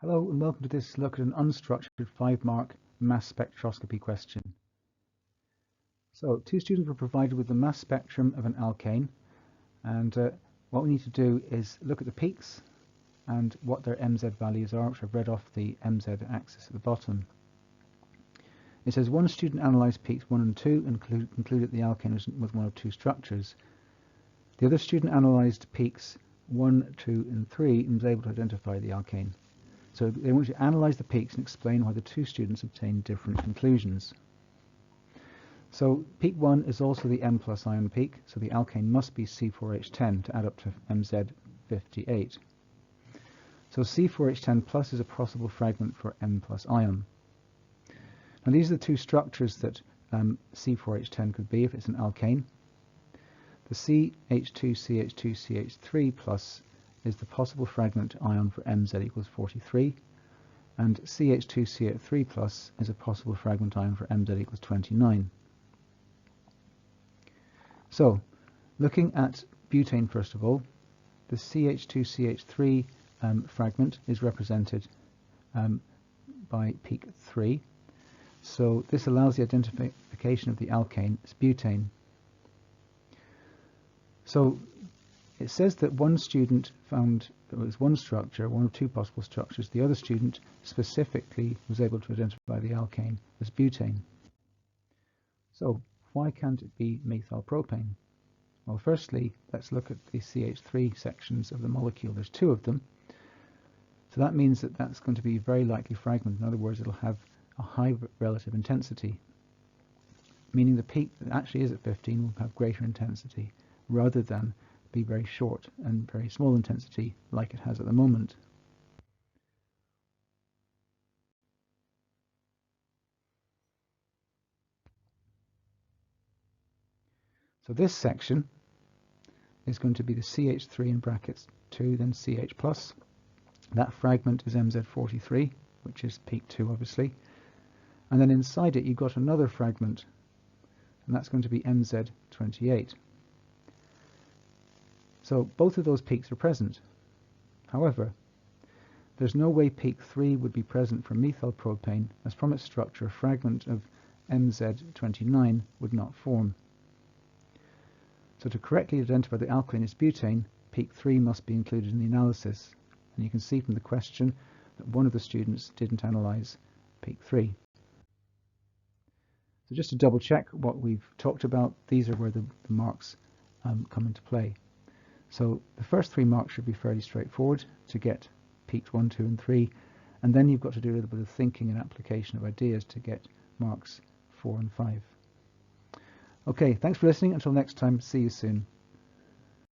Hello and welcome to this look at an unstructured 5-mark mass spectroscopy question. So two students were provided with the mass spectrum of an alkane, and what we need to do is look at the peaks and what their MZ values are, which I've read off the MZ axis at the bottom. It says one student analysed peaks 1 and 2 and concluded the alkane was one of two structures. The other student analysed peaks 1, 2 and 3 and was able to identify the alkane. So they want you to analyse the peaks and explain why the two students obtained different conclusions. So peak 1 is also the M+ ion peak, so the alkane must be C4H10 to add up to MZ58. So C4H10+ is a possible fragment for M+ ion. Now these are the two structures that C4H10 could be if it's an alkane. The CH2CH2CH3+ is the possible fragment ion for MZ equals 43, and CH2CH3+ is a possible fragment ion for MZ equals 29. So, looking at butane first of all, the CH2CH3 fragment is represented by peak 3, so this allows the identification of the alkane as butane. So it says that one student found there was one structure, one of two possible structures. The other student specifically was able to identify the alkane as butane. So why can't it be methyl propane? Well, firstly, let's look at the CH3 sections of the molecule. There's two of them. So that means that that's going to be a very likely fragment. In other words, it'll have a high relative intensity, meaning the peak that actually is at 15 will have greater intensity rather than be very short and very small intensity like it has at the moment. So this section is going to be the CH3 in brackets 2, then CH+. That fragment is MZ43, which is peak 2 obviously. And then inside it you've got another fragment, and that's going to be MZ28. So both of those peaks are present. However, there's no way peak 3 would be present for methyl propane, as from its structure a fragment of MZ29 would not form. So to correctly identify the alkane as butane, peak 3 must be included in the analysis. And you can see from the question that one of the students didn't analyse peak 3. So just to double check what we've talked about, these are where the marks come into play. So the first 3 marks should be fairly straightforward to get peaks 1, 2 and 3, and then you've got to do a little bit of thinking and application of ideas to get marks 4 and 5. Okay, thanks for listening. Until next time, see you soon.